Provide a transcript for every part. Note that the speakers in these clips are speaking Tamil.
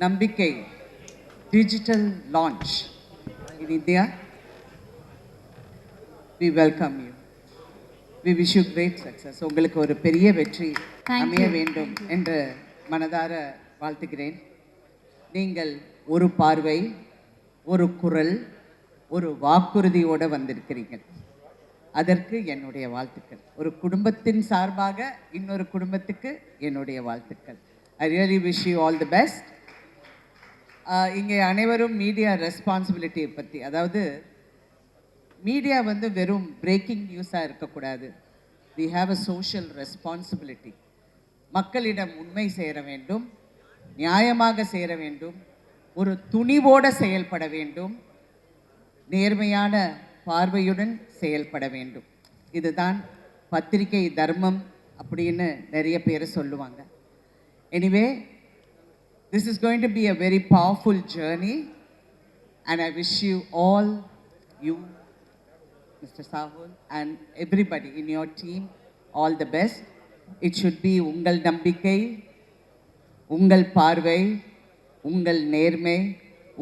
நம்பிக்கை digital launch in India. We welcome you. We wish you great success. உங்களுக்கு ஒரு பெரிய வெற்றி அமைய வேண்டும் என்று மனதார வாழ்த்துகிறேன். நீங்கள் ஒரு பார்வை, ஒரு குரல், ஒரு வாக்குறுதியோடு வந்திருக்கிறீர்கள். அதற்கு என்னுடைய வாழ்த்துக்கள். ஒரு குடும்பத்தின் சார்பாக இன்னொரு குடும்பத்துக்கு என்னுடைய வாழ்த்துக்கள். I really wish you all the best. இங்கே அனைவரும் மீடியா ரெஸ்பான்சிபிலிட்டியை பற்றி, அதாவது மீடியா வந்து வெறும் பிரேக்கிங் நியூஸாக இருக்கக்கூடாது. we have a social responsibility. மக்களிடம் உண்மை சேர வேண்டும், நியாயமாக சேர வேண்டும், ஒரு துணிவோடு செயல்பட வேண்டும், நேர்மையான பார்வையுடன் செயல்பட வேண்டும். இதுதான் பத்திரிகை தர்மம் அப்படின்னு நிறைய பேர் சொல்லுவாங்க. Anyway, this is going to be a very powerful journey and I wish you all, you, Mr. Sahul and everybody in your team, all the best. It should be ungal nambikkai, ungal பார்வை, ungal நேர்மை,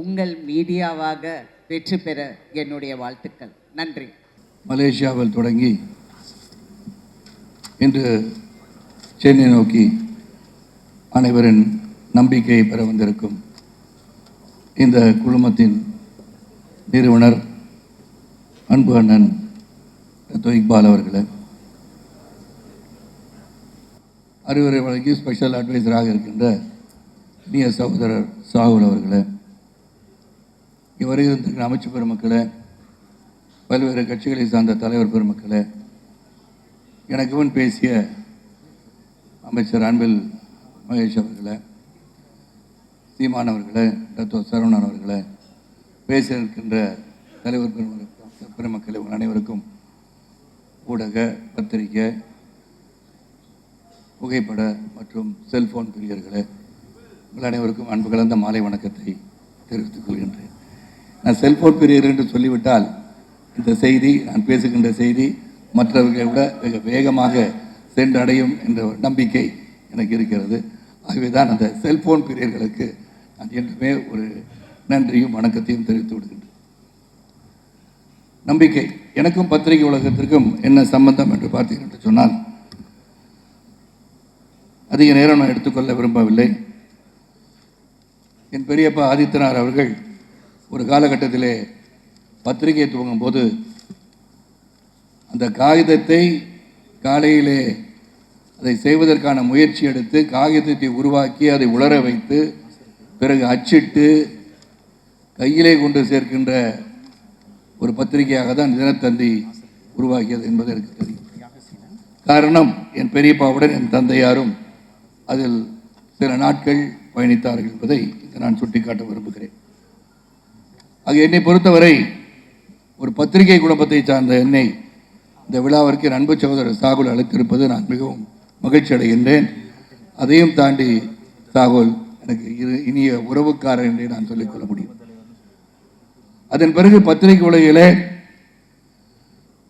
ungal மீடியாவாக வெற்றி பெற என்னுடைய வாழ்த்துக்கள். நன்றி. மலேசியாவில் தொடங்கி இன்று சென்னை நோக்கி அனைவரின் நம்பிக்கையை பெற வந்திருக்கும் இந்த குழுமத்தின் நிறுவனர் அன்பு அண்ணன் இக்பால் அவர்களே, அறிவுரை வழங்கி ஸ்பெஷல் அட்வைசராக இருக்கின்ற இனிய சகோதரர் சாகுல் அவர்களே, இவரையும் இருந்திருக்கிற அமைச்சர் பெருமக்களே, பல்வேறு கட்சிகளை சார்ந்த தலைவர் பெருமக்களே, எனக்கு முன் பேசிய அமைச்சர் அன்பில் மகேஷ் அவர்களே, சீமான் அவர்களே, டாக்டர் சரவணன் அவர்களே, பேச இருக்கின்ற தலைவர் பெருமக்களை உங்கள் அனைவருக்கும் ஊடக, பத்திரிகை, புகைப்பட மற்றும் செல்போன் பிரியர்களே, உங்கள் அனைவருக்கும் அன்பு கலந்த மாலை வணக்கத்தை தெரிவித்துக் கொள்கின்றேன். நான் செல்போன் பிரியர் என்று சொல்லிவிட்டால் இந்த செய்தி, நான் பேசுகின்ற செய்தி மற்றவர்களை விட மிக வேகமாக சென்றடையும் என்ற நம்பிக்கை எனக்கு இருக்கிறது. ஆகவே தான் அந்த செல்போன் பிரியர்களுக்கு நான் என்றுமே ஒரு நன்றியும் வணக்கத்தையும் தெரிவித்து விடுகின்றேன். நம்பிக்கை எனக்கும் பத்திரிகை உலகத்திற்கும் என்ன சம்பந்தம் என்று பார்த்தீர்கள் என்று சொன்னால், அதிக நேரம் நான் எடுத்துக்கொள்ள விரும்பவில்லை. என் பெரியப்பா ஆதித்தனார் அவர்கள் ஒரு காலகட்டத்திலே பத்திரிகை துவங்கும் போது அந்த காகிதத்தை காலையிலே அதை செய்வதற்கான முயற்சி எடுத்து காகிதத்தை உருவாக்கி அதை உலர வைத்து பிறகு அச்சிட்டு கையிலே கொண்டு சேர்க்கின்ற ஒரு பத்திரிகையாக தான் தினத்தந்தி உருவாக்கியது என்பது எனக்கு தெரியும். காரணம், என் பெரியப்பாவுடன் என் தந்தையாரும் அதில் சில நாட்கள் பயணித்தார்கள் என்பதை நான் சுட்டிக்காட்ட விரும்புகிறேன். ஆக என்னை பொறுத்தவரை ஒரு பத்திரிகை குடும்பத்தை சார்ந்த என்னை இந்த விழாவிற்கு என் அன்பு சகோதரர் சாகுல் அழைத்திருப்பது நான் மிகவும் மகிழ்ச்சி அடைகின்றேன். அதையும் தாண்டி சாகுல் எனக்கு இனிய உறவுக்காரர் என்றே நான் சொல்லிக்கொள்ள முடியும். அதன் பிறகு பத்திரிகை உலகிலே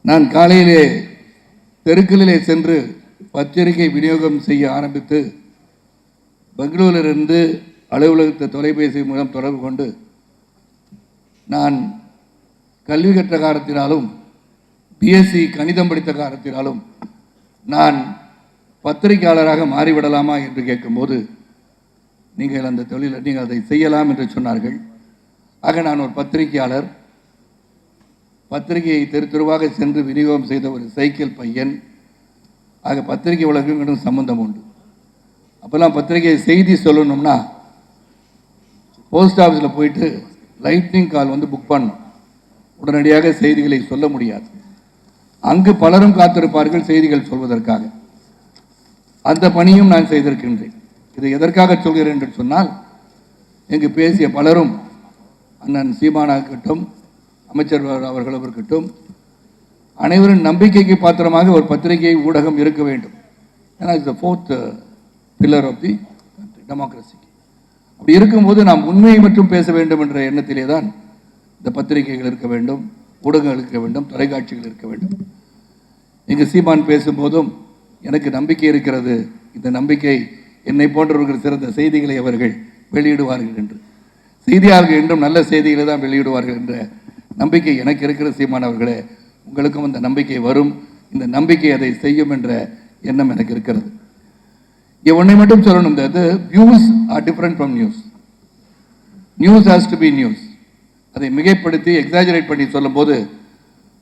நான் காலையிலே தெருக்களிலே சென்று பத்திரிகை விநியோகம் செய்ய ஆரம்பித்து பெங்களூரிலிருந்து அலுவலகத்தை தொலைபேசி மூலம் தொடர்பு கொண்டு நான் கல்வி கற்ற காரணத்தினாலும் பிஎஸ்சி கணிதம் படித்த காரணத்தினாலும் நான் பத்திரிகையாளராக மாறிவிடலாமா என்று கேட்கும்போது, நீங்கள் அந்த தொழிலை நீங்கள் அதை செய்யலாம் என்று சொன்னார்கள். ஆக நான் ஒரு பத்திரிகையாளர், பத்திரிகையை தெரு தெருவாக சென்று விநியோகம் செய்த ஒரு சைக்கிள் பையன். ஆக பத்திரிகை உலகம் சம்பந்தம் உண்டு. அப்போல்லாம் பத்திரிகை செய்தி சொல்லணும்னா போஸ்ட் ஆஃபீஸில் போயிட்டு லைட்னிங் கால் வந்து புக் பண்ணணும். உடனடியாக செய்திகளை சொல்ல முடியாது. அங்கு பலரும் காத்திருப்பார்கள் செய்திகள் சொல்வதற்காக. அந்த பணியும் நான் செய்திருக்கின்றேன். இதை எதற்காக சொல்கிறேன் என்று சொன்னால், இங்கு பேசிய பலரும், அண்ணன் சீமானா இருக்கட்டும், அமைச்சர் அவர்களும் இருக்கட்டும், அனைவரும் நம்பிக்கைக்கு பாத்திரமாக ஒரு பத்திரிகை ஊடகம் இருக்க வேண்டும். ஏன்னா it's the fourth pillar of the டெமோக்ரஸிக்கு. அப்படி இருக்கும்போது நாம் உண்மையை மட்டும் பேச வேண்டும் என்ற எண்ணத்திலே தான் இந்த பத்திரிகைகள் இருக்க வேண்டும், ஊடகங்கள் இருக்க வேண்டும், தொலைக்காட்சிகள் இருக்க வேண்டும். இங்கு சீமான் பேசும்போதும் எனக்கு நம்பிக்கை இருக்கிறது. இந்த நம்பிக்கை என்னை போன்றவர்கள் சிறந்த செய்திகளை அவர்கள் வெளியிடுவார்கள் என்று. செய்தியாளர்கள் என்றும் நல்ல செய்திகளை தான் வெளியிடுவார்கள் என்ற நம்பிக்கை எனக்கு இருக்கிற சீமான் அவர்களே. உங்களுக்கும் அந்த நம்பிக்கை வரும், இந்த நம்பிக்கை அதை செய்யும் என்ற எண்ணம் எனக்கு இருக்கிறது. ஒன்றை மட்டும் சொல்லணும், அது views are different from news. News has to be news. அதை மிகைப்படுத்தி எக்ஸாஜரேட் பண்ணி சொல்லும்போது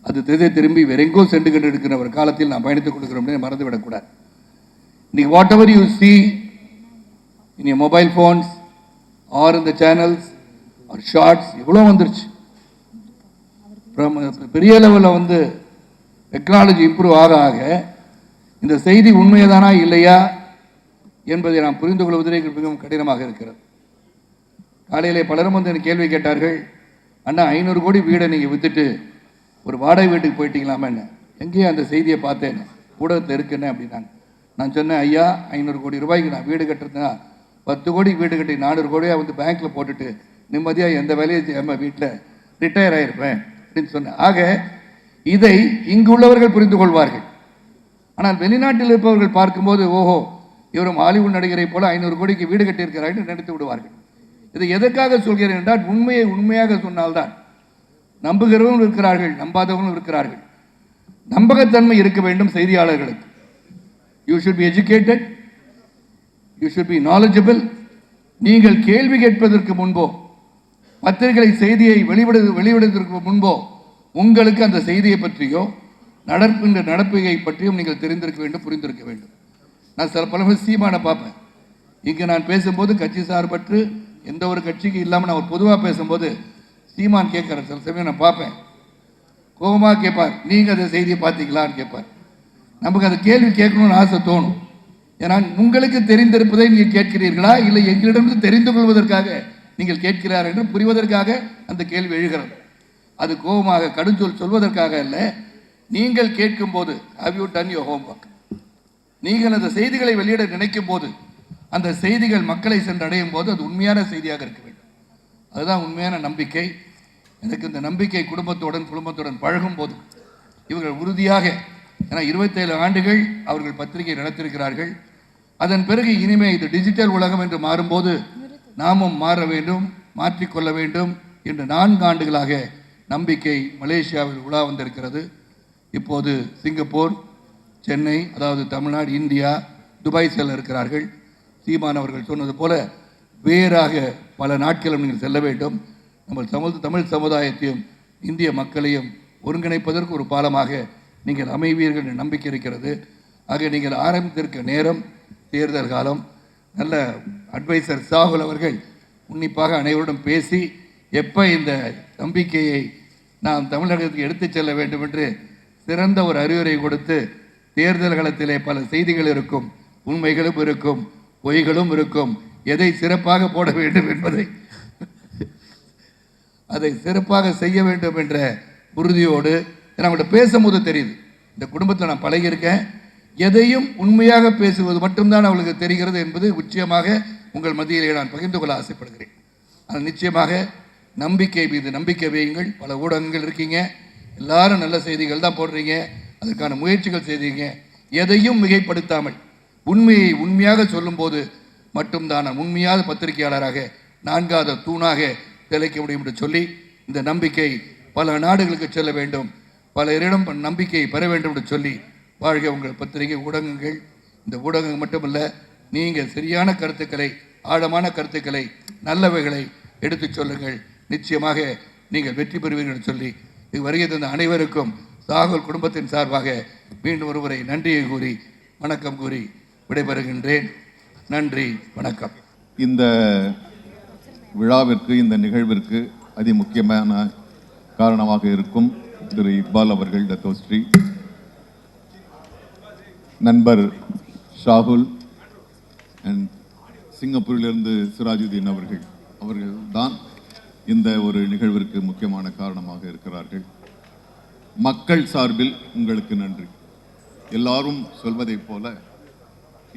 அது திசை திரும்பி வேற எங்கோ சென்று கொண்டு இருக்கிற ஒரு காலத்தில் நான் பயணித்துக் கொடுக்கிறோம் மறந்துவிடக்கூடாது. இன்னைக்கு whatever you see in your mobile phones are இந்த சேனல்ஸ் ஆர் ஷார்ட்ஸ் இவ்வளோ வந்துருச்சு. பெரிய லெவலில் டெக்னாலஜி இம்ப்ரூவ் ஆக ஆக இந்த செய்தி உண்மையதானா இல்லையா என்பதை நாம் புரிந்து கொள்வதே மிகவும் கடினமாக இருக்கிறது. காலையிலே பலரும் எனக்கு கேள்வி கேட்டார்கள், அண்ணா 500 கோடி வீடை நீங்கள் விற்றுட்டு ஒரு வாடகை வீட்டுக்கு போயிட்டீங்களாமே என்ன, எங்கேயும் அந்த செய்தியை பார்த்தேன் ஊடகத்தில் இருக்குன்னு அப்படின்னாங்க. நான் சொன்னேன், ஐயா 500 கோடி ரூபாய்க்கு நான் வீடு கட்டுறதுனா 10 கோடி வீடு கட்டி 400 கோடியாக பேங்க்கில் போட்டுட்டு நிம்மதியாக எந்த வேலையை செய்யாமல் வீட்டில் ரிட்டையர் ஆகிருப்பேன் அப்படின்னு சொன்னேன். ஆக இதை இங்கு உள்ளவர்கள் புரிந்து கொள்வார்கள். ஆனால் வெளிநாட்டில் இருப்பவர்கள் பார்க்கும்போது ஓஹோ இவரும் ஹாலிவுட் நடிகரை போல 500 கோடிக்கு வீடு கட்டியிருக்கிறார் என்று நினைத்து விடுவார்கள். இதை எதற்காக சொல்கிறேன் என்றால் உண்மையை உண்மையாக சொன்னால்தான் நம்புகிறவர்களும் இருக்கிறார்கள், நம்பாதவர்களும் இருக்கிறார்கள். நம்பகத்தன்மை இருக்க வேண்டும் செய்தியாளர்களுக்கு. You should be educated, you should be knowledgeable. நீங்கள் கேள்வி கேட்பதற்கு முன்போ பத்திரிகை செய்தியை வெளியிடுவதற்கு முன்போ உங்களுக்கு அந்த செய்தியை பற்றியோ நடக்கின்ற நடப்பை பற்றியும் நீங்கள் தெரிந்திருக்க வேண்டும், புரிந்திருக்க வேண்டும். நான் சில பல சீமானை பார்ப்பேன். இங்கே நான் பேசும்போது கட்சி சார்பற்று எந்த ஒரு கட்சிக்கு இல்லாமல் நான் ஒரு பொதுவாக பேசும்போது சீமான் கேட்குற சில சமயம் நான் பார்ப்பேன், கோபமாக கேட்பார், நீங்கள் அந்த செய்தியை பார்த்தீங்களான்னு கேட்பார். நமக்கு அந்த கேள்வி கேட்கணும்னு ஆசை தோணும். ஏன்னா உங்களுக்கு தெரிந்திருப்பதை நீங்கள் கேட்கிறீர்களா இல்லை எங்களிடமிருந்து தெரிந்து கொள்வதற்காக நீங்கள் கேட்கிறார் என்று புரிவதற்காக அந்த கேள்வி எழுகிறது. அது கோபமாக கடுஞ்சொல் சொல்வதற்காக அல்ல. நீங்கள் கேட்கும் போது how you done your homework, நீங்கள் அந்த செய்திகளை வெளியிட நினைக்கும் போது அந்த செய்திகள் மக்களை சென்றடையும் போது அது உண்மையான செய்தியாக இருக்க வேண்டும். அதுதான் உண்மையான நம்பிக்கை. எனக்கு இந்த நம்பிக்கை குடும்பத்துடன் பழகும் போது இவர்கள் உறுதியாக, ஏன்னா 27 ஆண்டுகள் அவர்கள் பத்திரிகை நடத்திருக்கிறார்கள். அதன் பிறகு இனிமே இது டிஜிட்டல் உலகம் என்று மாறும்போது நாமும் மாற வேண்டும், மாற்றிக்கொள்ள வேண்டும் என்று 4 ஆண்டுகளாக நம்பிக்கை மலேசியாவில் உலா வந்திருக்கிறது. இப்போது சிங்கப்பூர், சென்னை, அதாவது தமிழ்நாடு, இந்தியா, துபாய் செல்ல இருக்கிறார்கள். சீமான் அவர்கள் சொன்னது போல வேறாக பல நாட்களும் நீங்கள் செல்ல வேண்டும். நம்ம தமிழ் சமுதாயத்தையும் இந்திய மக்களையும் ஒருங்கிணைப்பதற்கு ஒரு பாலமாக நீங்கள் அமைவீர்கள் என்ற நம்பிக்கை இருக்கிறது. ஆக நீங்கள் ஆரம்பித்திருக்க நேரம் தேர்தல் காலம். நல்ல அட்வைசர் சாகுல் அவர்கள் உன்னிப்பாக அனைவருடன் பேசி எப்போ இந்த நம்பிக்கையை நாம் தமிழகத்துக்கு எடுத்துச் செல்ல வேண்டும் என்று சிறந்த ஒரு அறிவுரை கொடுத்து, தேர்தல் களத்திலே பல செய்திகள் இருக்கும், உண்மைகளும் இருக்கும், பொய்களும் இருக்கும், எதை சிறப்பாக போட வேண்டும் என்பதை அதை சிறப்பாக செய்ய வேண்டும் என்ற உறுதியோடு அவங்கள்ட்ட பேசும்போது தெரியுது. இந்த குடும்பத்தில் நான் பழகியிருக்கேன், எதையும் உண்மையாக பேசுவது மட்டும்தான் அவளுக்கு தெரிகிறது என்பது நிச்சயமாக உங்கள் மத்தியிலே நான் பகிர்ந்து கொள்ள ஆசைப்படுகிறேன். அது நிச்சயமாக நம்பிக்கை மீது நம்பிக்கை வையுங்கள். பல ஊடகங்கள் இருக்கீங்க, எல்லாரும் நல்ல செய்திகள் தான் போடுறீங்க, அதற்கான முயற்சிகள் செய்தீங்க. எதையும் மிகைப்படுத்தாமல் உண்மையை உண்மையாக சொல்லும்போது மட்டும்தான் நான் உண்மையான பத்திரிகையாளராக 4வது தூணாக திளைக்க முடியும் என்று சொல்லி, இந்த நம்பிக்கை பல நாடுகளுக்கு செல்ல வேண்டும், பலரிடம் நம்பிக்கையை பெற வேண்டும் என்று சொல்லி, வாழ்க உங்கள் பத்திரிகை ஊடகங்கள். இந்த ஊடகங்கள் மட்டுமல்ல, நீங்கள் சரியான கருத்துக்களை, ஆழமான கருத்துக்களை, நல்லவைகளை எடுத்துச் சொல்லுங்கள். நிச்சயமாக நீங்கள் வெற்றி பெறுவீர்கள் என்று சொல்லி வருகை தந்த அனைவருக்கும் சாகுல் குடும்பத்தின் சார்பாக மீண்டும் ஒருமுறை நன்றியை கூறி வணக்கம் கூறி விடைபெறுகின்றேன். நன்றி, வணக்கம். இந்த விழாவிற்கு, இந்த நிகழ்விற்கு அதிமுக்கியமான காரணமாக இருக்கும் திரு இக்பால் அவர்கள், டத்தோஸ்ரீ நண்பர் ஷாகுல் அண்ட் சிங்கப்பூரிலிருந்து சிராஜுதீன் அவர்கள் தான் இந்த ஒரு நிகழ்விற்கு முக்கியமான காரணமாக இருக்கிறார்கள். மக்கள் சார்பில் உங்களுக்கு நன்றி. எல்லாரும் சொல்வதைப் போல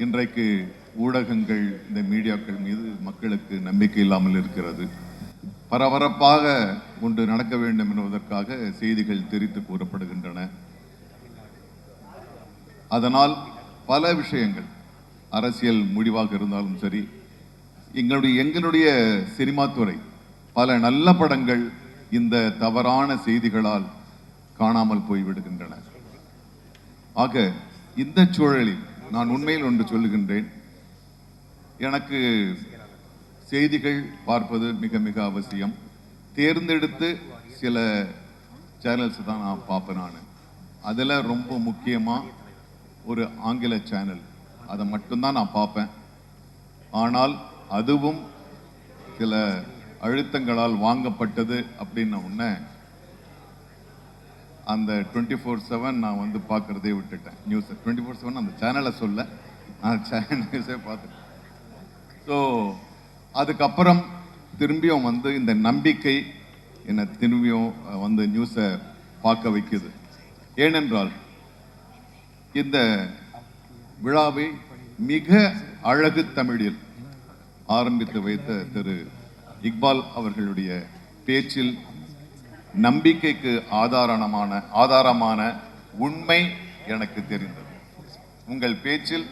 இன்றைக்கு ஊடகங்கள், இந்த மீடியாக்கள் மீது மக்களுக்கு நம்பிக்கை இல்லாமல் இருக்கிறது. பரபரப்பாக ஒன்று நடக்க வேண்டும் என்பதற்காக செய்திகள் திரித்து கூறப்படுகின்றன. அதனால் பல விஷயங்கள், அரசியல் முடிவாக இருந்தாலும் சரி, எங்களுடைய சினிமா துறை பல நல்ல படங்கள் இந்த தவறான செய்திகளால் காணாமல் போய்விடுகின்றன. ஆக இந்த சூழலில் நான் உண்மையில் ஒன்று சொல்லுகின்றேன், எனக்கு செய்திகள் பார்ப்பது மிக மிக அவசியம். தேர்ந்தெடுத்து சில சேனல்ஸ் தான் நான் பார்ப்பேன். நான் அதில் ரொம்ப முக்கியமாக ஒரு ஆங்கில சேனல், அதை மட்டும்தான் நான் பார்ப்பேன். ஆனால் அதுவும் சில அழுத்தங்களால் வாங்கப்பட்டது அப்படின்னு உடனே அந்த 24/7 நான் வந்து பார்க்குறதே விட்டுட்டேன். நியூஸை 24/7 அந்த சேனலை சொல்ல, நான் நியூஸே பார்த்துட்டேன். ஸோ அதுக்கப்புறம் திரும்பியும் வந்து இந்த நம்பிக்கை என்னை திரும்பியும் வந்து நியூஸை பார்க்க வைக்குது. ஏனென்றால் இந்த விழாவை மிக அழகு தமிழில் ஆரம்பித்து வைத்த திரு இக்பால் அவர்களுடைய பேச்சில் நம்பிக்கைக்கு ஆதாரமான உண்மை எனக்கு தெரிந்தது. உங்கள் பேச்சில்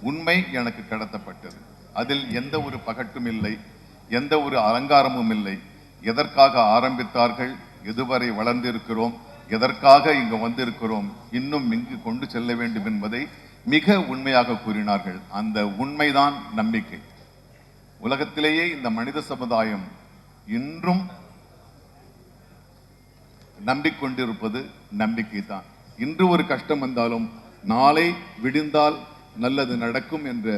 உண்மை எனக்கு கடத்தப்பட்டது. அதில் எந்த ஒரு பகட்டும் இல்லை, எந்த ஒரு அலங்காரமும் இல்லை. எதற்காக ஆரம்பித்தார்கள், எதுவரை வளர்ந்திருக்கிறோம், எதற்காக இங்கு வந்திருக்கிறோம், இன்னும் இங்கு கொண்டு செல்ல வேண்டும் என்பதை மிக உண்மையாக கூறினார்கள். அந்த உண்மைதான் நம்பிக்கை. உலகத்திலேயே இந்த மனித சமுதாயம் இன்றும் நம்பிக்கொண்டிருப்பது நம்பிக்கை தான். இன்று ஒரு கஷ்டம் வந்தாலும் நாளை விடிந்தால் நல்லது நடக்கும் என்ற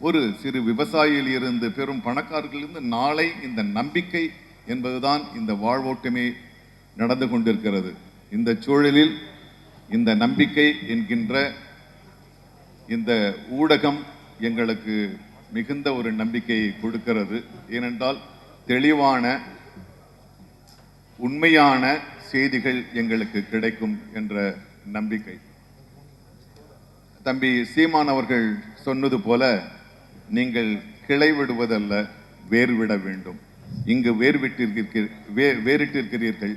ஒரு சிறு விவசாயியில் இருந்து பெரும் பணக்காரர்களிலிருந்து நாளை இந்த நம்பிக்கை என்பதுதான் இந்த வாழ்வோட்டமே நடந்து கொண்டிருக்கிறது. இந்த சூழலில் இந்த நம்பிக்கை என்கின்ற இந்த ஊடகம் எங்களுக்கு மிகுந்த ஒரு நம்பிக்கையை கொடுக்கிறது. ஏனென்றால் தெளிவான உண்மையான செய்திகள் எங்களுக்கு கிடைக்கும் என்ற நம்பிக்கை. தம்பி சீமான் அவர்கள் சொன்னது போல, நீங்கள் கிளை விடுவதல்ல, வேர் விட வேண்டும். இங்கு வேறிட்டிருக்கிறீர்கள்,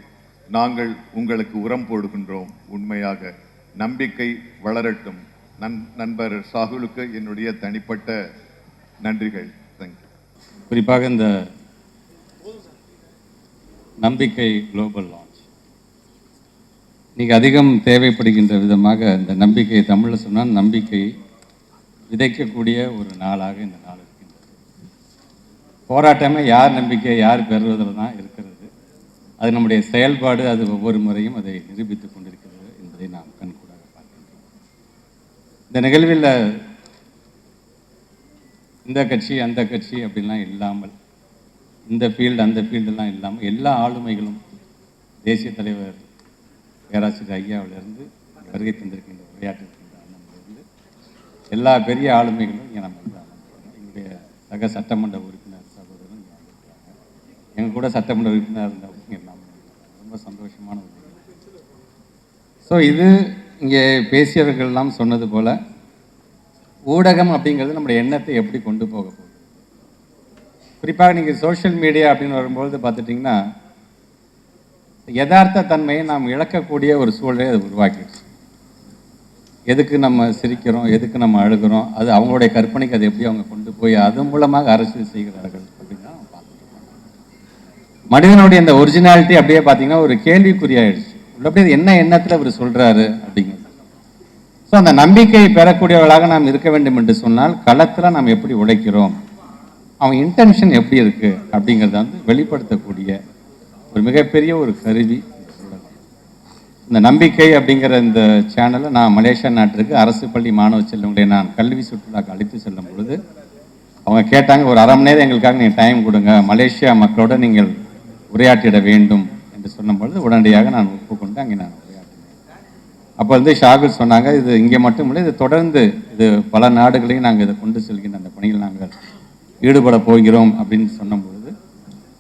நாங்கள் உங்களுக்கு உரம் போடுகின்றோம். உண்மையாக நம்பிக்கை வளரட்டும். நண்பர் சாகுலுக்கு என்னுடைய தனிப்பட்ட நன்றிகள். தேங்க்யூ. குறிப்பாக இந்த நம்பிக்கை குளோபல் லான்ச் இன்னைக்கு அதிகம் தேவைப்படுகின்ற விதமாக, இந்த நம்பிக்கை தமிழில் சொன்னால் நம்பிக்கை விதைக்கக்கூடிய ஒரு நாளாக இந்த நாள் இருக்கின்றது. போராட்டமே யார் நம்பிக்கை யார் பெறுவதில் தான் இருக்கிறது. அது நம்முடைய செயல்பாடு, அது ஒவ்வொரு முறையும் அதை நிரூபித்துக் கொண்டிருக்கிறது என்பதை நாம் கண்கூடாக பார்க்கின்றோம். இந்த நிகழ்வில் இந்த கட்சி அந்த கட்சி அப்படின்லாம் இல்லாமல், இந்த ஃபீல்டு அந்த ஃபீல்டெல்லாம் இல்லாமல் எல்லா ஆளுமைகளும் தேசிய தலைவர் பேராசிரியர் ஐயாவிலிருந்து வருகை தந்திருக்கின்ற உரையாற்றிருக்கின்ற அண்ணனிலிருந்து எல்லா பெரிய ஆளுமைகளும் இங்கே நம்ம வந்து எங்களுடைய சக சட்டமன்ற உறுப்பினர் சகோதரரும் இங்கே வந்திருக்கிறாங்க. எங்கள் கூட சட்டமன்ற உறுப்பினர் இருந்தவங்க இங்கே எல்லாமே ரொம்ப சந்தோஷமான ஒரு நிகழ்வு. ஸோ இது இங்கே பேசியவர்கள்லாம் சொன்னது போல் ஊடகம் அப்படிங்கிறது நம்முடைய எண்ணத்தை எப்படி கொண்டு போக போகுது. குறிப்பாக நீங்கள் சோஷியல் மீடியா அப்படின்னு வரும்பொழுது பார்த்துட்டிங்கன்னா யதார்த்த தன்மையை நாம் இழக்கக்கூடிய ஒரு சூழலை அது உருவாக்கிடுச்சு. எதுக்கு நம்ம சிரிக்கிறோம், எதுக்கு நம்ம அழுகிறோம், அது அவங்களுடைய கற்பனைக்கு அது எப்படி அவங்க கொண்டு போய் அது மூலமாக அரசியல் செய்கிறார்கள் அப்படின்னு தான் பார்த்துருக்கோம். மனிதனுடைய இந்த ஒரிஜினாலிட்டி அப்படியே பார்த்தீங்கன்னா ஒரு கேள்விக்குறியாயிடுச்சு. அப்படியே என்ன எண்ணத்தில் அவர் சொல்கிறாரு அப்படிங்கிறது. ஸோ அந்த நம்பிக்கையை பெறக்கூடியவர்களாக நாம் இருக்க வேண்டும் என்று சொன்னால் களத்தில் நாம் எப்படி உழைக்கிறோம், அவன் இன்டென்ஷன் எப்படி இருக்குது அப்படிங்கிறத வந்து வெளிப்படுத்தக்கூடிய ஒரு மிகப்பெரிய ஒரு கருவி இந்த நம்பிக்கை அப்படிங்கிற இந்த சேனலை நான் மலேசியா நாட்டிற்கு அரசு பள்ளி மாணவ செல்வங்களை நான் கல்வி சுற்றுலாக்கு அழைத்து செல்லும் பொழுது அவங்க கேட்டாங்க, ஒரு 1/2 மணி நேரம் எங்களுக்காக நீங்கள் டைம் கொடுங்க, மலேசியா மக்களோட நீங்கள் உரையாற்றிட வேண்டும் என்று சொன்னும் பொழுது உடனடியாக நான் ஒப்புக்கொண்டு அங்கே நான் உரையாற்றினேன். அப்போ வந்து ஷாகுல் சொன்னாங்க, இது இங்கே மட்டும் இல்லை, இது தொடர்ந்து இது பல நாடுகளையும் நாங்கள் இதை கொண்டு செல்கின்ற அந்த பணியில் நாங்கள் ஈடுபட போகிறோம் அப்படின்னு சொன்னும் பொழுது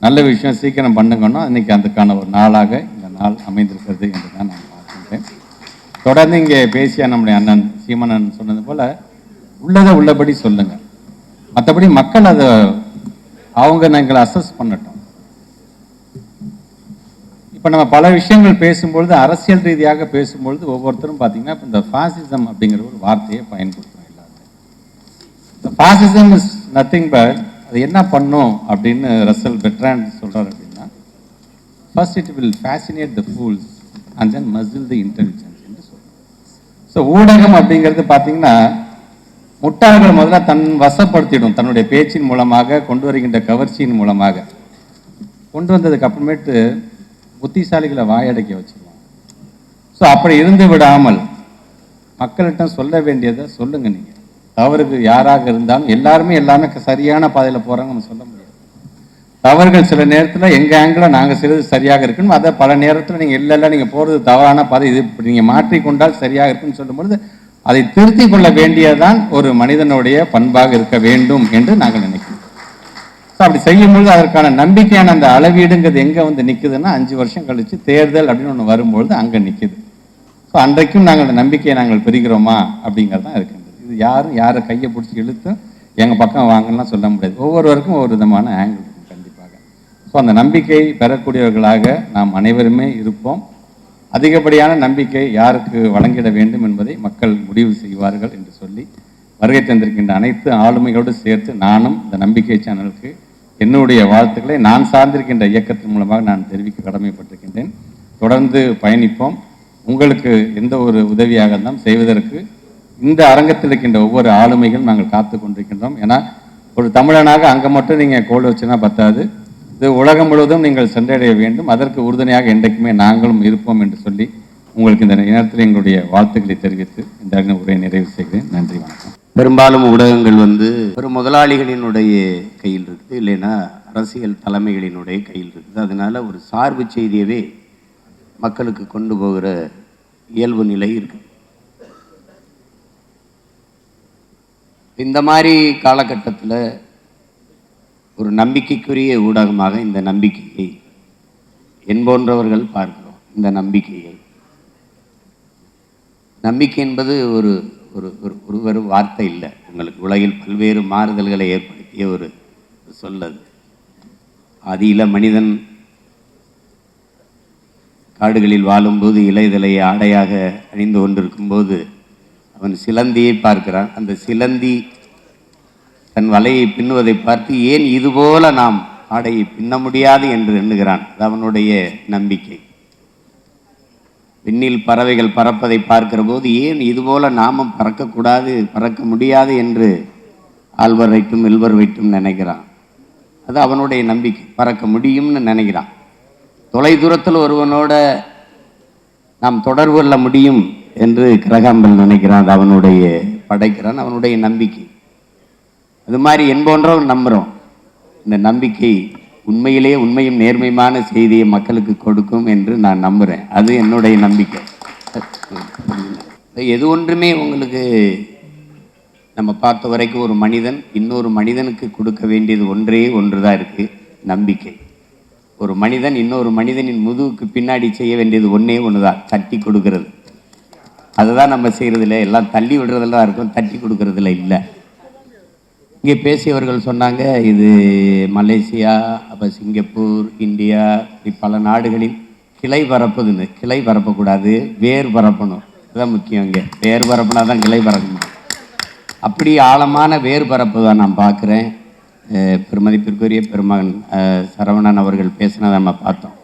நல்ல விஷயம், சீக்கிரம் பண்ணுங்கன்னா இன்னைக்கு அதுக்கான ஒரு நாளாக இந்த நாள் அமைந்திருக்கிறது என்று தான் நான் பார்க்கின்றேன். தொடர்ந்து இங்கே பேசிய நம்முடைய அண்ணன் சீமானன் சொன்னது போல் உள்ளதை உள்ளபடி சொல்லுங்கள், மற்றபடி மக்கள் அதை அவங்க நாங்கள் அசஸ் பண்ணட்டும். இப்போ நம்ம பல விஷயங்கள் பேசும்பொழுது அரசியல் ரீதியாக பேசும்பொழுது ஒவ்வொருத்தரும் பார்த்தீங்கன்னா இப்போ இந்த ஃபாசிசம் அப்படிங்கிற ஒரு வார்த்தையை பயன்படுத்துகிறோம் எல்லாருமே. ஃபாசிசம் இஸ் நத்திங் பட் அது என்ன பண்ணும் அப்படின்னு ரசல் பெட்ராண்ட் சொல்கிறார் அப்படின்னா, first it will fascinate the fools and then muscle the intelligence என்று சொல்கிறார். ஸோ ஊடகம் அப்படிங்கிறது பார்த்தீங்கன்னா முட்டாள்களை முதல்ல தன் வசப்படுத்திடும். தன்னுடைய பேச்சின் மூலமாக, கொண்டு வருகின்ற கவர்ச்சியின் மூலமாக கொண்டு வந்ததுக்கு அப்புறமேட்டு புத்திசாலிகளை வாயடைக்க வச்சிருவாங்க. ஸோ அப்படி இருந்து விடாமல் மக்கள்கிட்ட சொல்ல வேண்டியதை சொல்லுங்க. நீங்கள் தவறுக்கு யாராக இருந்தாலும் எல்லாருமே சரியான பாதையில் போகிறாங்க நம்ம சொல்ல முடியாது. தவறுகள் சில நேரத்தில் எங்கள் ஆங்கிளில் நாங்கள் செய்வது சரியாக இருக்கணும், அதை பல நேரத்தில் நீங்கள் இல்லை நீங்கள் போகிறது தவறான பாதை, இது இப்படி நீங்கள் மாற்றிக்கொண்டால் சரியாக இருக்குன்னு சொல்லும்பொழுது அதை திருத்தி கொள்ள வேண்டியதுதான் ஒரு மனிதனுடைய பண்பாக இருக்க வேண்டும் என்று நாங்கள் நினைக்கிறோம். ஸோ அப்படி செய்யும்பொழுது அதற்கான நம்பிக்கையான அந்த அளவீடுங்கிறது எங்கே வந்து நிற்குதுன்னா 5 வருஷம் கழித்து தேர்தல் அப்படின்னு ஒன்று வரும்பொழுது அங்கே நிற்குது. ஸோ அன்றைக்கும் நாங்கள் அந்த நம்பிக்கையை நாங்கள் பெறுகிறோமா அப்படிங்கிறது தான் இருக்கின்றது. இது யாரும் யாரை கையை பிடிச்சி இழுத்து எங்கள் பக்கம் வாங்கலாம் சொல்ல முடியாது. ஒவ்வொருவருக்கும் ஒவ்வொரு விதமான ஆங்கிள் இருக்கும் கண்டிப்பாக. ஸோ அந்த நம்பிக்கை பெறக்கூடியவர்களாக நாம் அனைவருமே இருப்போம். அதிகப்படியான நம்பிக்கை யாருக்கு வழங்கிட வேண்டும் என்பதை மக்கள் முடிவு செய்வார்கள் என்று சொல்லி வருகை தந்திருக்கின்ற அனைத்து ஆளுமைகளோடு சேர்த்து நானும் இந்த நம்பிக்கை சேனலுக்கு என்னுடைய வாழ்த்துக்களை நான் சார்ந்திருக்கின்ற இயக்கத்தின் மூலமாக நான் தெரிவிக்க கடமைப்பட்டிருக்கின்றேன். தொடர்ந்து பயணிப்போம். உங்களுக்கு எந்த ஒரு உதவியாக இருந்தாலும் செய்வதற்கு இந்த அரங்கத்தில் இருக்கின்ற ஒவ்வொரு ஆளுமைகளும் நாங்கள் காத்து கொண்டிருக்கின்றோம். ஏன்னா ஒரு தமிழனாக அங்கே மட்டும் நீங்கள் கோல் வச்சுன்னா பத்தாது, இது உலகம் முழுவதும் நீங்கள் சென்றடைய வேண்டும். அதற்கு உறுதுணையாக என்றைக்குமே நாங்களும் இருப்போம் என்று சொல்லி உங்களுக்கு இந்த நேரத்தில் எங்களுடைய வாழ்த்துக்களை தெரிவித்து இந்த உரையை நிறைவு செய்கிறேன். நன்றி, வணக்கம். பெரும்பாலும் ஊடகங்கள் ஒரு முதலாளிகளினுடைய கையில் இருக்குது, இல்லைன்னா அரசியல் தலைமைகளினுடைய கையில் இருக்குது. அதனால ஒரு சார்பு செய்தியவே மக்களுக்கு கொண்டு போகிற இயல்பு நிலை இருக்கு. இந்த மாதிரி காலகட்டத்தில் ஒரு நம்பிக்கைக்குரிய ஊடகமாக இந்த நம்பிக்கையை என்போன்றவர்கள் பார்க்கிறோம். இந்த நம்பிக்கை என்பது ஒரு ஒரு வார்த்தை இல்லை. உங்களுக்கு உலகில் பல்வேறு மாறுதல்களை ஏற்படுத்திய ஒரு சொல்லது. ஆதியில மனிதன் காடுகளில் வாழும்போது இலைதலை ஆடையாக அணிந்து கொண்டிருக்கும்போது அவன் சிலந்தியை பார்க்கிறான். அந்த சிலந்தி தன் வலையை பின்னுவதை பார்த்து ஏன் இதுபோல நாம் ஆடையை பின்ன முடியாது என்று எண்ணுகிறான். அது அவனுடைய நம்பிக்கை. விண்ணில் பறவைகள் பறப்பதை பார்க்கிற போது ஏன் இதுபோல நாமும் பறக்கக்கூடாது, பறக்க முடியாது என்று ஆழ்வர் வைட்டும் எல்வர் வைட்டும் நினைக்கிறான். அது அவனுடைய நம்பிக்கை. பறக்க முடியும்னு நினைக்கிறான். தொலை தூரத்தில் ஒருவனோட நாம் தொடர்பு கொள்ள முடியும் என்று கிரகாம்பல் நினைக்கிறான். அது அவனுடைய படைக்கிறான், அவனுடைய நம்பிக்கை. அது மாதிரி என்போன்றவன் நம்புகிறோம். இந்த நம்பிக்கை உண்மையிலேயே உண்மையும் நேர்மையான செய்தியை மக்களுக்கு கொடுக்கும் என்று நான் நம்புகிறேன். அது என்னுடைய நம்பிக்கை. எது ஒன்றுமே உங்களுக்கு நம்ம பார்த்த வரைக்கும் ஒரு மனிதன் இன்னொரு மனிதனுக்கு கொடுக்க வேண்டியது ஒன்றே ஒன்று தான் இருக்குது, நம்பிக்கை. ஒரு மனிதன் இன்னொரு மனிதனின் முதுகுக்கு பின்னாடி செய்ய வேண்டியது ஒன்றே ஒன்று தான், தட்டி கொடுக்கறது. அதுதான் நம்ம செய்கிறதில்ல. எல்லாம் தள்ளி விடுறதெல்லாம் இருக்கும், தட்டி கொடுக்கறதில்ல. இல்லை, இங்கே பேசியவர்கள் சொன்னாங்க இது மலேசியா, அப்போ சிங்கப்பூர், இந்தியா, இப்படி பல நாடுகளில் கிளை பரப்புதுன்னு. கிளை பரப்பக்கூடாது, வேர் பரப்பணும். அதுதான் முக்கியம். இங்கே வேர் பரப்புனா தான் கிளை பரப்பணும். அப்படி ஆழமான வேர் பரப்பு தான் நான் பார்க்குறேன். பெருமதிப்பிற்குரிய பெருமகன் சரவணன் அவர்கள் பேசினதை நம்ம பார்த்தோம்.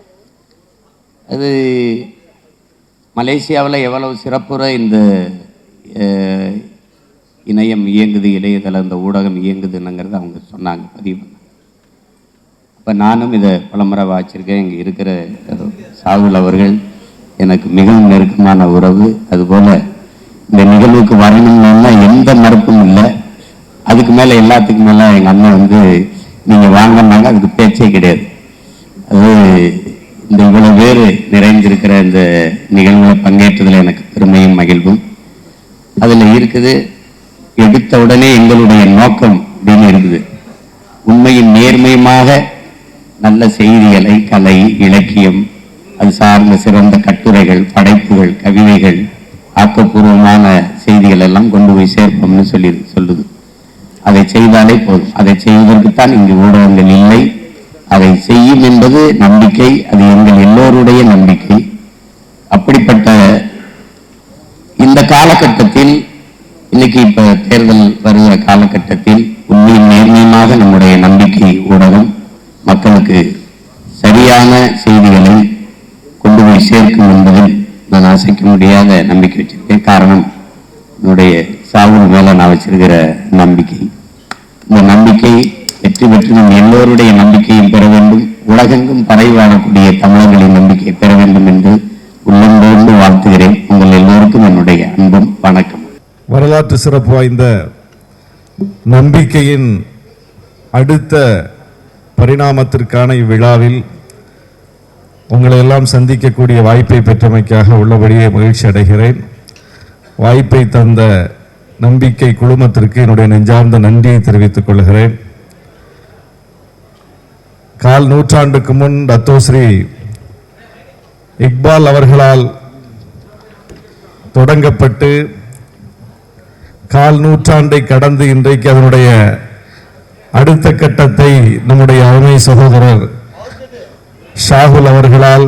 அது மலேசியாவில் எவ்வளவு சிறப்புற இந்த இணையம் இயங்குது, இளையதளம், இந்த ஊடகம் இயங்குதுன்னுங்கிறத அவங்க சொன்னாங்க, பதிவு பண்ணாங்க. அப்போ நானும் இதை பலமுறை வாச்சிருக்கேன். இங்கே இருக்கிற சாகுல் அவர்கள் எனக்கு மிகவும் நெருக்கமான உறவு. அதுபோல் இந்த நிகழ்வுக்கு வரணும்னா எந்த மறுப்பும் இல்லை. அதுக்கு மேலே எல்லாத்துக்கும் மேலே எங்கள் அண்ணன் நீங்கள் வாங்கினாங்க, அதுக்கு பேச்சே கிடையாது. அது இந்த இவ்வளோ பேர் நிறைந்திருக்கிற இந்த நிகழ்வில் பங்கேற்றதில் எனக்கு பெருமையும் மகிழ்வும் அதில் இருக்குது. எடுத்த உடனே எங்களுடைய நோக்கம் அப்படின்னு இருக்குது. உண்மையும் நேர்மையுமாக நல்ல செய்திகளை, கலை, இலக்கியம், அது சார்ந்த சிறந்த கட்டுரைகள், படைப்புகள், கவிதைகள், ஆக்கப்பூர்வமான செய்திகள் எல்லாம் கொண்டு போய் சேர்ப்போம்னு சொல்லுது. அதை செய்தாலே போதும். அதை செய்வதற்குத்தான் இங்கு ஊடகங்கள் இல்லை. அதை செய்யும் என்பது நம்பிக்கை. அது எங்கள் எல்லோருடைய நம்பிக்கை. அப்படிப்பட்ட இந்த காலகட்டத்தில், இன்னைக்கு இப்ப தேர்தல் வருகிற காலகட்டத்தில் உண்மையும் நேர்மையும் நிச்சயமாக நம்முடைய நம்பிக்கை ஊடகம் மக்களுக்கு சரியான செய்திகளை கொண்டு போய் சேர்க்கும் என்பதில் நான் அசைக்க முடியாத நம்பிக்கை வச்சிருக்கேன். காரணம், என்னுடைய சாகுல் மேல நான் வச்சிருக்கிற நம்பிக்கை. இந்த நம்பிக்கை வெற்றி பெற்று நம் எல்லோருடைய நம்பிக்கையும் பெற வேண்டும், உலகெங்கும் பரவி வாழக்கூடிய தமிழர்களின் நம்பிக்கையை பெற வேண்டும் என்று உள்ளன்போடு வாழ்த்துகிறேன். உங்கள் எல்லோருக்கும் என்னுடைய அன்பும் வணக்கம். வரலாற்று சிறப்பு வாய்ந்த நம்பிக்கையின் அடுத்த பரிணாமத்திற்கான இவ்விழாவில் உங்களை எல்லாம் சந்திக்கக்கூடிய வாய்ப்பை பெற்றமைக்காக உள்ளபடியே மகிழ்ச்சி அடைகிறேன். வாய்ப்பை தந்த நம்பிக்கை குழுமத்திற்கு என்னுடைய நெஞ்சார்ந்த நன்றியை தெரிவித்துக் கொள்கிறேன். கால் நூற்றாண்டுக்கு முன் டத்தோஸ்ரீ இக்பால் அவர்களால் தொடங்கப்பட்டு கால் நூற்றாண்டை கடந்து இன்றைக்கு அதனுடைய அடுத்த கட்டத்தை நம்முடைய அருமை சகோதரர் ஷாகுல் அவர்களால்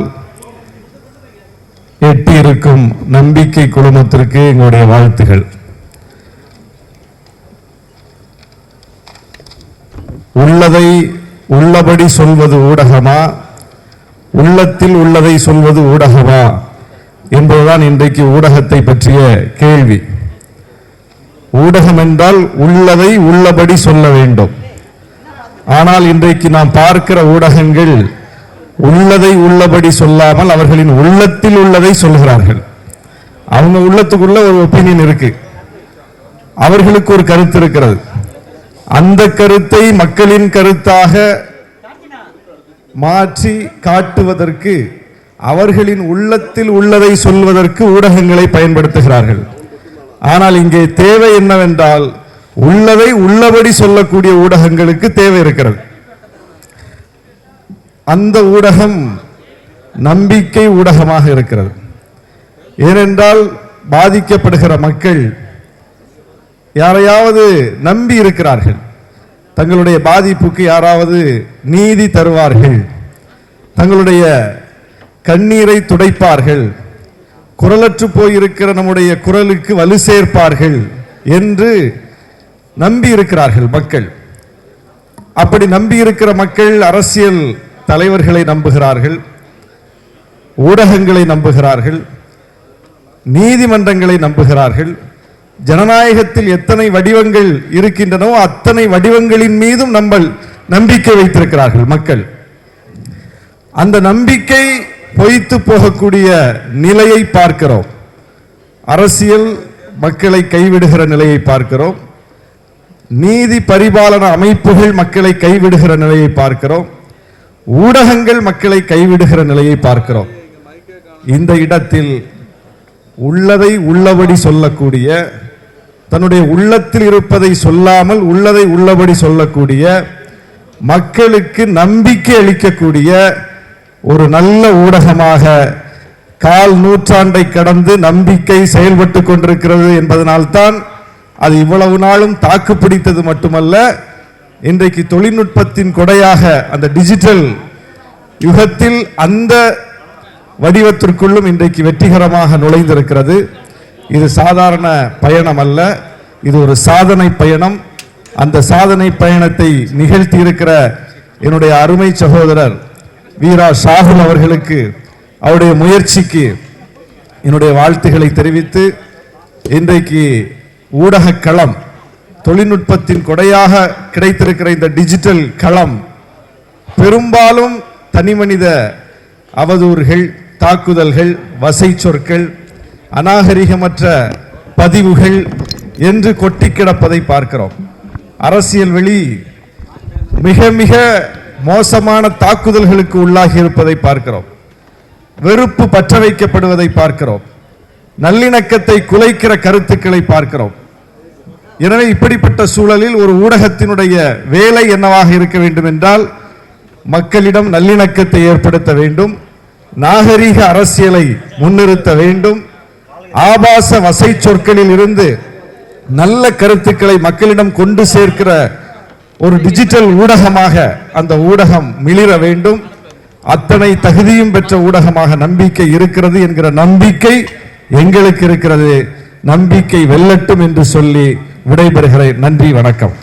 எட்டியிருக்கும் நம்பிக்கை குழுமத்திற்கு எங்களுடைய வாழ்த்துகள். உள்ளதை உள்ளபடி சொல்வது ஊடகமா, உள்ளத்தில் உள்ளதை சொல்வது ஊடகமா என்பதுதான் இன்றைக்கு ஊடகத்தை பற்றிய கேள்வி. ஊடகம் என்றால் உள்ளதை உள்ளபடி சொல்ல வேண்டும். ஆனால் இன்றைக்கு நாம் பார்க்கிற ஊடகங்கள் உள்ளதை உள்ளபடி சொல்லாமல் அவர்களின் உள்ளத்தில் உள்ளதை சொல்கிறார்கள். அவங்க உள்ளத்துக்குள்ள ஒரு ஒப்பீனியன் இருக்கு, அவர்களுக்கு ஒரு கருத்து இருக்கிறது. அந்த கருத்தை மக்களின் கருத்தாக மாற்றி காட்டுவதற்கு அவர்களின் உள்ளத்தில் உள்ளதை சொல்வதற்கு ஊடகங்களை பயன்படுத்துகிறார்கள். ஆனால் இங்கே தேவை என்னவென்றால் உள்ளதை உள்ளபடி சொல்லக்கூடிய ஊடகங்களுக்கு தேவை இருக்கிறது. அந்த ஊடகம் நம்பிக்கை ஊடகமாக இருக்கிறது. ஏனென்றால் பாதிக்கப்படுகிற மக்கள் யாரையாவது நம்பி இருக்கிறார்கள், தங்களுடைய பாதிப்புக்கு யாராவது நீதி தருவார்கள், தங்களுடைய கண்ணீரை துடைப்பார்கள், குரலற்று போயிருக்கிற நம்முடைய குரலுக்கு வலு சேர்ப்பார்கள் என்று நம்பி இருக்கிறார்கள் மக்கள். அப்படி நம்பி இருக்கிற மக்கள் அரசியல் தலைவர்களை நம்புகிறார்கள், ஊடகங்களை நம்புகிறார்கள், நீதிமன்றங்களை நம்புகிறார்கள். ஜனநாயகத்தில் எத்தனை வடிவங்கள் இருக்கின்றனவோ அத்தனை வடிவங்களின் மீதும் நம்பிக்கை வைத்திருக்கிறார்கள் மக்கள். அந்த நம்பிக்கை பொய்த்து போகக்கூடிய நிலையை பார்க்கிறோம். அரசியல் மக்களை கைவிடுகிற நிலையை பார்க்கிறோம். நீதி பரிபாலன அமைப்புகள் மக்களை கைவிடுகிற நிலையை பார்க்கிறோம். ஊடகங்கள் மக்களை கைவிடுகிற நிலையை பார்க்கிறோம். இந்த இடத்தில் உள்ளதை உள்ளபடி சொல்லக்கூடிய, தன்னுடைய உள்ளத்தில் இருப்பதை சொல்லாமல் உள்ளதை உள்ளபடி சொல்லக்கூடிய, மக்களுக்கு நம்பிக்கை அளிக்கக்கூடிய ஒரு நல்ல ஊடகமாக கால் நூற்றாண்டை கடந்து நம்பிக்கை செயல்பட்டு கொண்டிருக்கிறது என்பதனால்தான் அது இவ்வளவு நாளும் தாக்கு பிடித்தது மட்டுமல்ல, இன்றைக்கு தொழில்நுட்பத்தின் கொடையாக அந்த டிஜிட்டல் யுகத்தில் அந்த வடிவத்திற்குள்ளும் இன்றைக்கு வெற்றிகரமாக நுழைந்திருக்கிறது. இது சாதாரண பயணம் அல்ல, இது ஒரு சாதனை பயணம். அந்த சாதனை பயணத்தை நிகழ்த்தி இருக்கிற என்னுடைய அருமை சகோதரர் வீரா ஷாகுல் அவர்களுக்கு, அவருடைய முயற்சிக்கு என்னுடைய வாழ்த்துக்களை தெரிவித்து, இன்றைக்கு ஊடக களம், தொழில்நுட்பத்தின் கொடையாக கிடைத்திருக்கிற இந்த டிஜிட்டல் களம் பெரும்பாலும் தனிமனித அவதூறுகள், தாக்குதல்கள், வசை சொற்கள், அநாகரிகமற்ற பதிவுகள் என்று கொட்டி கிடப்பதை பார்க்கிறோம். அரசியல் வெளி மிக மிக மோசமான தாக்குதல்களுக்கு உள்ளாகி இருப்பதை பார்க்கிறோம். வெறுப்பு பற்ற வைக்கப்படுவதை பார்க்கிறோம். நல்லிணக்கத்தை குலைக்கிற கருத்துக்களை பார்க்கிறோம். எனவே இப்படிப்பட்ட சூழலில் ஒரு ஊடகத்தினுடைய வேலை என்னவாக இருக்க வேண்டும் என்றால், மக்களிடம் நல்லிணக்கத்தை ஏற்படுத்த வேண்டும், நாகரீக அரசியலை முன்னிறுத்த வேண்டும், ஆபாச வசை சொற்களில் இருந்து நல்ல கருத்துக்களை மக்களிடம் கொண்டு சேர்க்கிற ஒரு டிஜிட்டல் ஊடகமாக அந்த ஊடகம் மிளிர வேண்டும். அத்தனை தகுதியும் பெற்ற ஊடகமாக நம்பிக்கை இருக்கிறது என்கிற நம்பிக்கை எங்களுக்கு இருக்கிறது. நம்பிக்கை வெல்லட்டும் என்று சொல்லி விடைபெறுகிறேன். நன்றி, வணக்கம்.